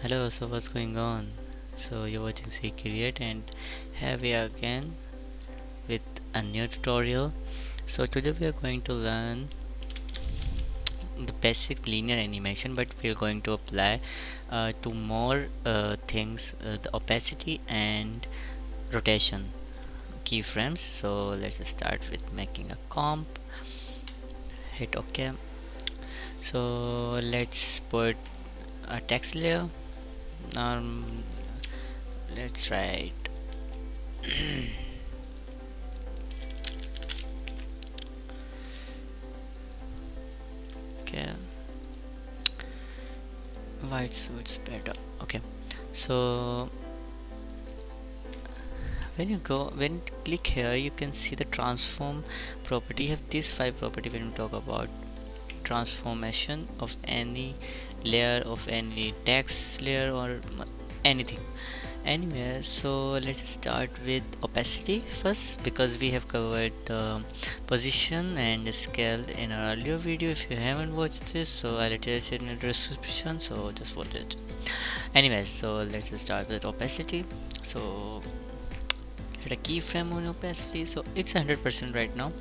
Hello, so what's going on? So you're watching Zeekreate and here we are again with a new tutorial. So today we are going to learn the basic linear animation, but we are going to apply to more things, the opacity and rotation keyframes. So let's start with making a comp. Hit OK. So let's put a text layer. Um, let's write okay, white suits better. Okay, so when you click here, you can see the transform property. You have these 5 property when we talk about transformation of any layer, of any text layer or anything. Anyway, so let's start with opacity first, because we have covered the position and scale in our earlier video. If you haven't watched this, so I'll attach it in the description, so just watch it. Anyway, so let's start with opacity. So hit a keyframe on opacity, so it's 100% right now.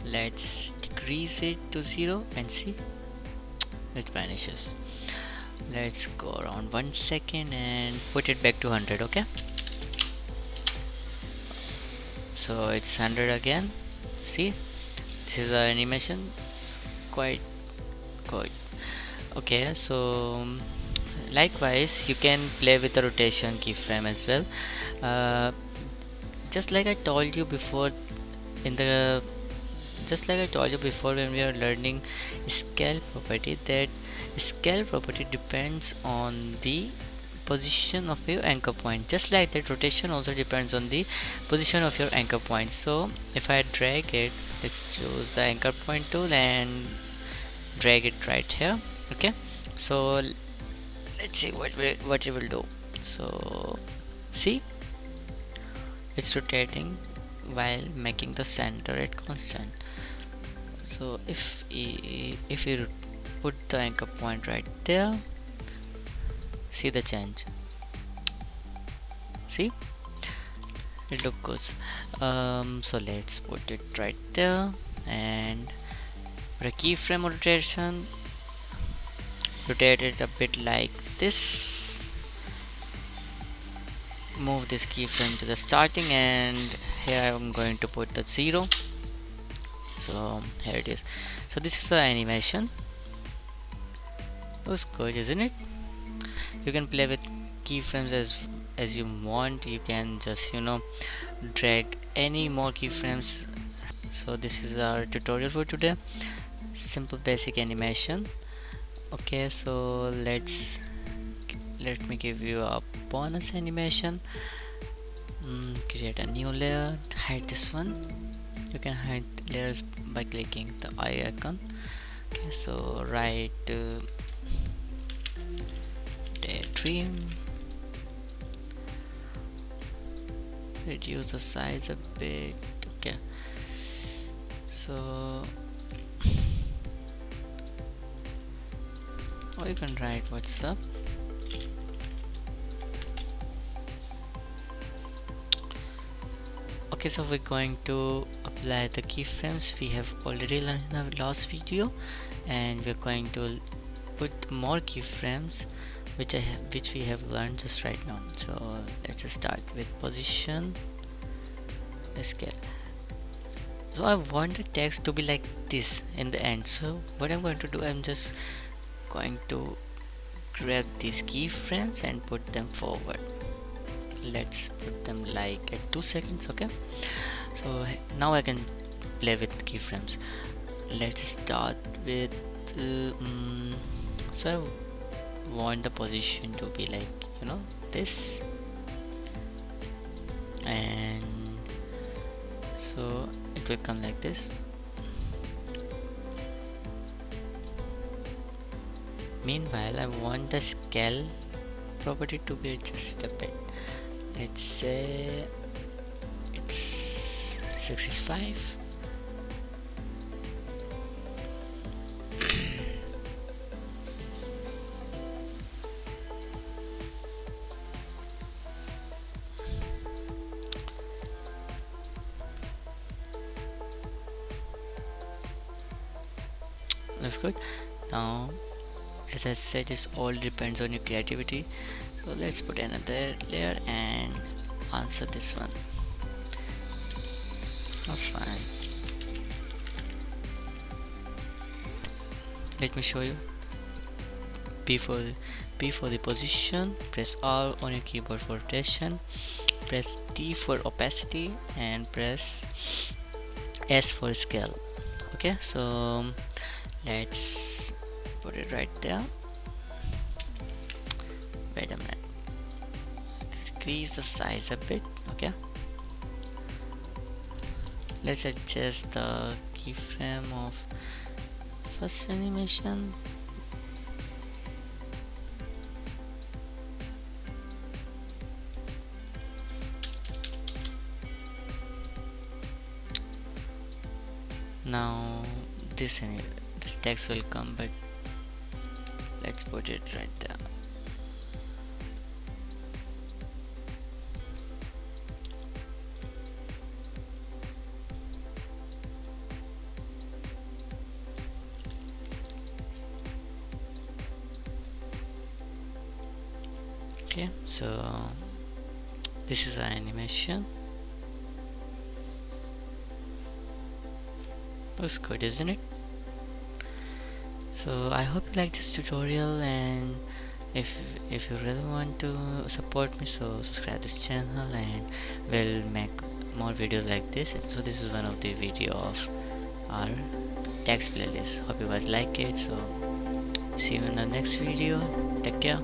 Let's decrease it to 0 and see it vanishes. Let's go around 1 second and put it back to 100. Okay, so it's 100 again. See, this is our animation. Quite good. Okay, so likewise you can play with the rotation keyframe as well. uh, just like I told you before in the just like I told you before when we are learning scale property, that scale property depends on the position of your anchor point. Just like that, rotation also depends on the position of your anchor point. So if I drag it, let's choose the anchor point tool and drag it right here. Okay, so let's see what it will do. So see, it's rotating while making the center at constant. So if you put the anchor point right there, see the change. See, it look good. So let's put it right there and for a keyframe rotation, rotate it a bit like this. Move this keyframe to the starting, and here I'm going to put the 0. So here it is. So this is the animation. Looks good, isn't it? You can play with keyframes as you want. You can just drag any more keyframes. So this is our tutorial for today. Simple basic animation. Okay, so let me give you a bonus animation. Create a new layer, hide this one. You can hide layers by clicking the eye icon. Okay, so write daydream, reduce the size a bit. Okay, so or you can write what's up. Okay, so we're going to apply the keyframes we have already learned in our last video, and we're going to put more keyframes which we have learned just right now. So let's just start with position, scale. So I want the text to be like this in the end. So what I'm going to do, I'm just going to grab these keyframes and put them forward. Let's put them like at 2 seconds. Okay, so now I can play with keyframes. Let's start with so I want the position to be like this, and so it will come like this. Meanwhile, I want the scale property to be adjusted a bit. Let's say it's 65. Looks good. Now, as I said, it all depends on your creativity. So let's put another layer and answer this one. Oh, fine. Let me show you. P for the position, press R on your keyboard for rotation, press T for opacity, and press S for scale. Okay, so let's put it right there. Wait a minute, increase the size a bit. Okay, let's adjust the keyframe of first animation. Now this text will come, but let's put it right there. Okay, so this is our animation. Looks good, isn't it? So I hope you like this tutorial, and if you really want to support me, so subscribe this channel and we'll make more videos like this. So this is one of the video of our text playlist. Hope you guys like it. So see you in the next video. Take care.